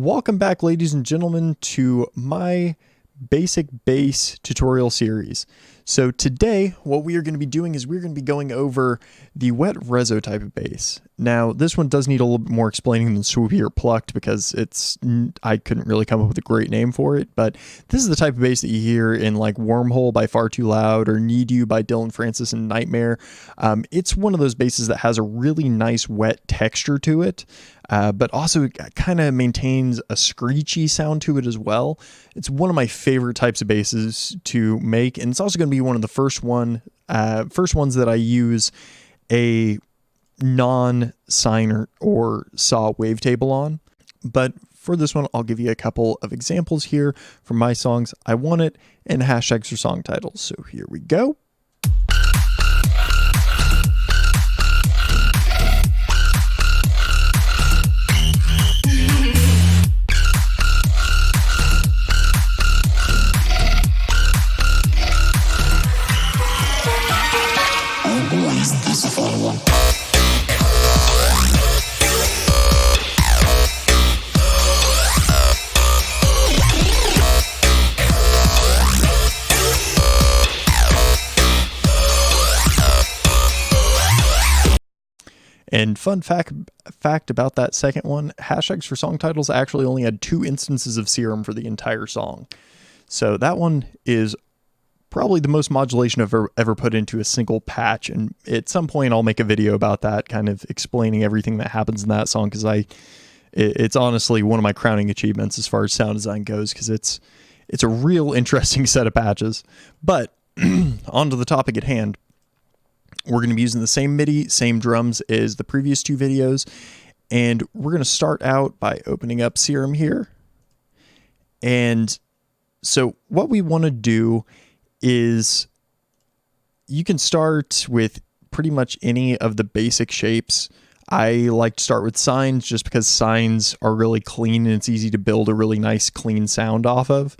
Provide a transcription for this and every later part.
Welcome back, ladies and gentlemen, to my basic bass tutorial series. So today, what we are going to be doing is we're going to be going over the wet Reso type of bass. Now, this one does need a little bit more explaining than swoopy or plucked because I couldn't really come up with a great name for it, but this is the type of bass that you hear in like Wormhole by Far Too Loud or Need You by Dylan Francis and Nightmare. It's one of those basses that has a really nice wet texture to it. But also kind of maintains a screechy sound to it as well. It's one of my favorite types of basses to make, and it's also going to be one of the first ones that I use a non-sine or saw wavetable on. But for this one, I'll give you a couple of examples here from my songs. I Want It and hashtags for song titles. So here we go. And fun fact about that second one, hashtags for song titles actually only had 2 instances of serum for the entire song. So that one is probably the most modulation I've ever put into a single patch. And at some point I'll make a video about that, kind of explaining everything that happens in that song, because it's honestly one of my crowning achievements as far as sound design goes, because it's a real interesting set of patches. But onto the topic at hand. We're going to be using the same MIDI, same drums as the previous 2 videos. And we're going to start out by opening up Serum here. And so what we want to do is you can start with pretty much any of the basic shapes. I like to start with sines just because sines are really clean and it's easy to build a really nice clean sound off of.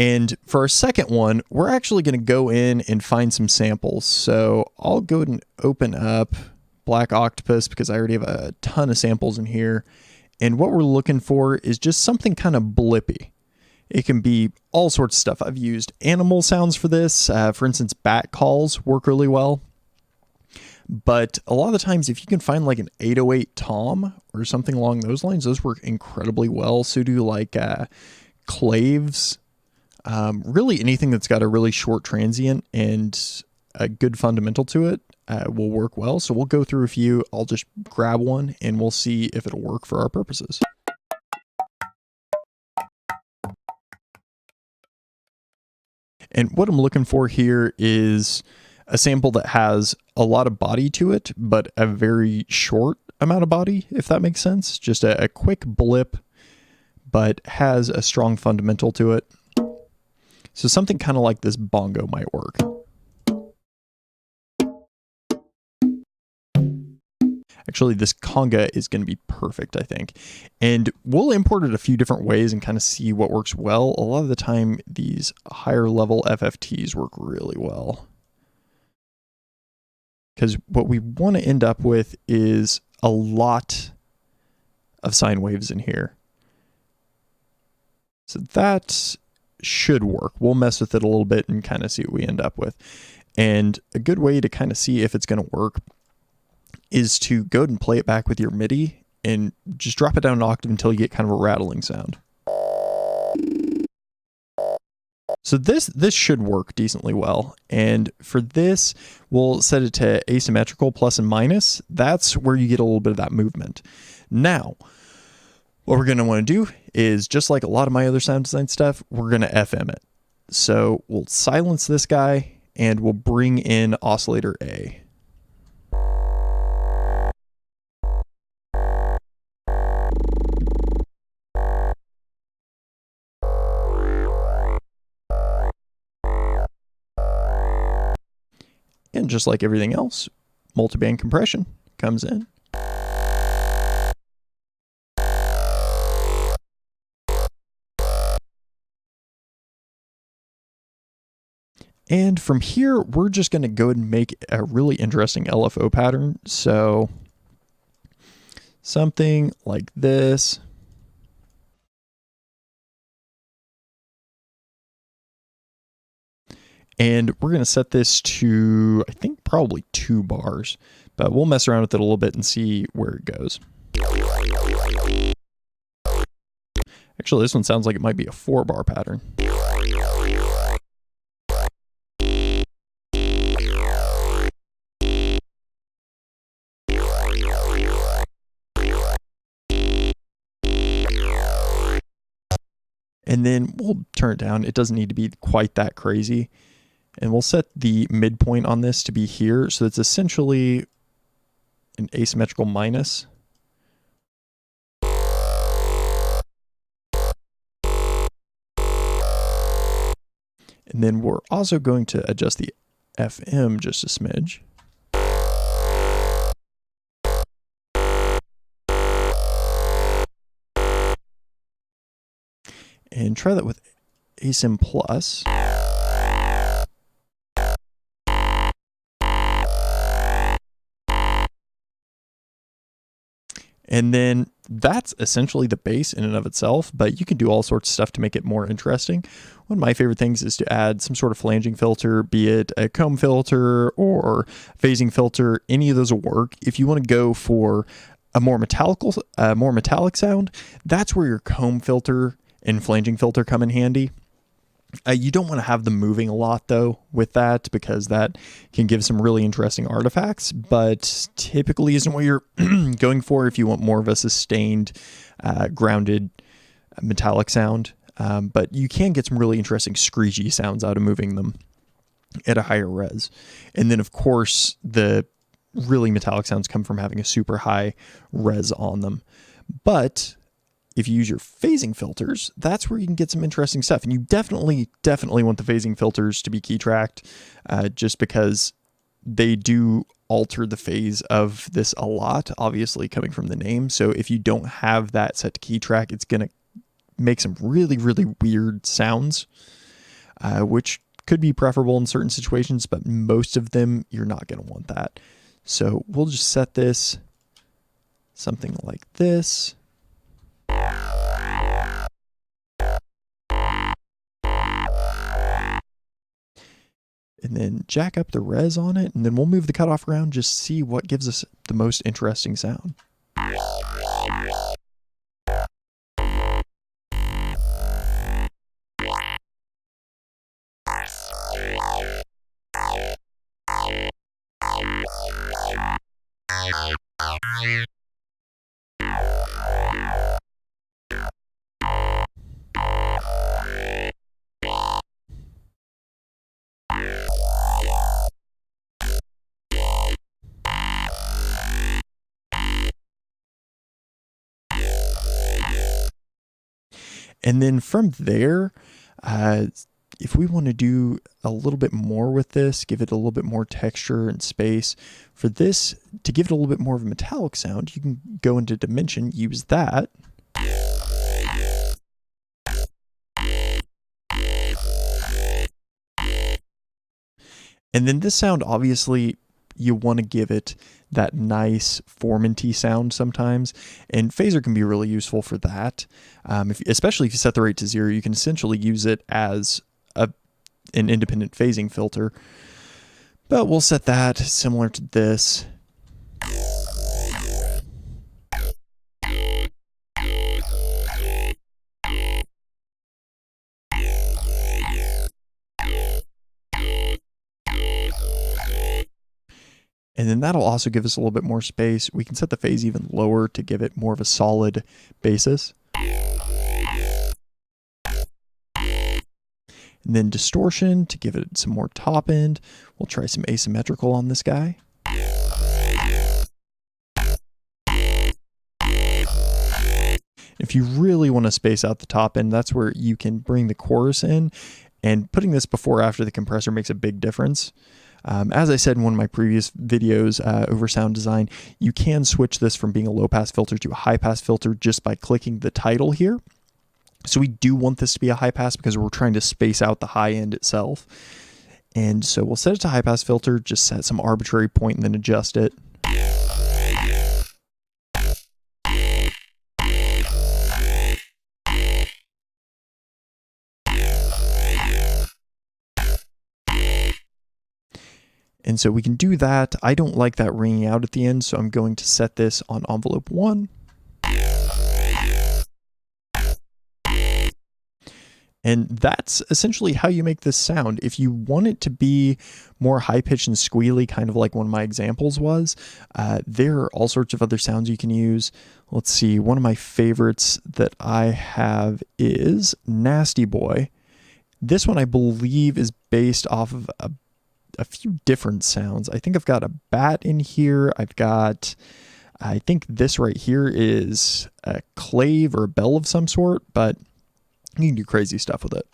And for our second one, we're actually going to go in and find some samples. So I'll go ahead and open up Black Octopus because I already have a ton of samples in here. And what we're looking for is just something kind of blippy. It can be all sorts of stuff. I've used animal sounds for this. For instance, bat calls work really well. But a lot of the times, if you can find like an 808 tom or something along those lines, those work incredibly well. So do like claves. Really anything that's got a really short transient and a good fundamental to it will work well. So we'll go through a few. I'll just grab one and we'll see if it'll work for our purposes. And what I'm looking for here is a sample that has a lot of body to it, but a very short amount of body, if that makes sense. Just a quick blip, but has a strong fundamental to it. So something kind of like this bongo might work. Actually, this conga is going to be perfect, I think. And we'll import it a few different ways and kind of see what works well. A lot of the time, these higher level FFTs work really well. Because what we want to end up with is a lot of sine waves in here. So that should work. We'll mess with it a little bit and kind of see what we end up with. And a good way to kind of see if it's going to work is to go ahead and play it back with your MIDI and just drop it down an octave until you get kind of a rattling sound. So this should work decently well. And for this, we'll set it to asymmetrical plus and minus. That's where you get a little bit of that movement. Now, what we're going to want to do is, just like a lot of my other sound design stuff, we're going to FM it. So we'll silence this guy and we'll bring in oscillator A. And just like everything else, multiband compression comes in. And from here, we're just going to go ahead and make a really interesting LFO pattern. So something like this. And we're going to set this to, I think, probably 2 bars, but we'll mess around with it a little bit and see where it goes. Actually, this one sounds like it might be a 4-bar pattern. And then we'll turn it down. It doesn't need to be quite that crazy. And we'll set the midpoint on this to be here. So it's essentially an asymmetrical minus. And then we're also going to adjust the FM just a smidge. And try that with asym plus. And then that's essentially the bass in and of itself, but you can do all sorts of stuff to make it more interesting. One of my favorite things is to add some sort of flanging filter, be it a comb filter or phasing filter. Any of those will work. If you want to go for a more metallic sound, that's where your comb filter and flanging filter come in handy. You don't want to have them moving a lot, though, with that, because that can give some really interesting artifacts, but typically isn't what you're going for if you want more of a sustained, grounded metallic sound. But you can get some really interesting screechy sounds out of moving them at a higher res. And then, of course, the really metallic sounds come from having a super high res on them. But if you use your phasing filters, that's where you can get some interesting stuff. And you definitely want the phasing filters to be key tracked, just because they do alter the phase of this a lot, obviously coming from the name. So if you don't have that set to key track, it's going to make some really weird sounds, which could be preferable in certain situations, but most of them, you're not going to want that. So we'll just set this something like this. And then jack up the res on it, and then we'll move the cutoff around, just see what gives us the most interesting sound. And then from there, if we want to do a little bit more with this, give it a little bit more texture and space, for this, to give it a little bit more of a metallic sound, you can go into Dimension, use that. And then this sound, obviously, you want to give it that nice formanty sound sometimes, and phaser can be really useful for that. Especially if you set the rate to 0, you can essentially use it as an independent phasing filter. But we'll set that similar to this. And then that'll also give us a little bit more space. We can set the phase even lower to give it more of a solid basis. And then distortion to give it some more top end. We'll try some asymmetrical on this guy. If you really want to space out the top end, that's where you can bring the chorus in, and putting this before or after the compressor makes a big difference. As I said in one of my previous videos over sound design, you can switch this from being a low pass filter to a high pass filter just by clicking the title here. So we do want this to be a high pass because we're trying to space out the high end itself. And so we'll set it to high pass filter, just set some arbitrary point and then adjust it. And so we can do that. I don't like that ringing out at the end, so I'm going to set this on envelope 1. And that's essentially how you make this sound. If you want it to be more high-pitched and squealy, kind of like one of my examples was, there are all sorts of other sounds you can use. Let's see, one of my favorites that I have is Nasty Boy. This one, I believe, is based off of a few different sounds. I think I've got a bat in here. I think this right here is a clave or a bell of some sort, but you can do crazy stuff with it.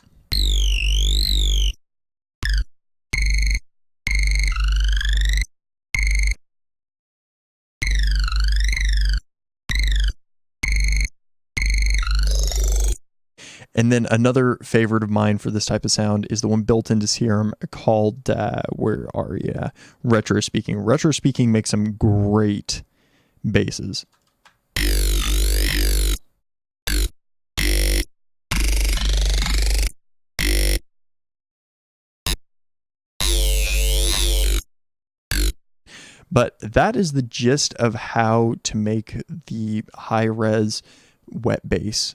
And then another favorite of mine for this type of sound is the one built into Serum called, Retro Speaking. Retro Speaking makes some great basses. But that is the gist of how to make the high-res wet bass.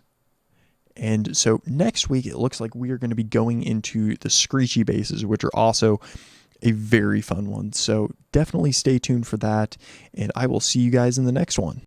And so next week, it looks like we are going to be going into the screechy basses, which are also a very fun one. So definitely stay tuned for that, and I will see you guys in the next one.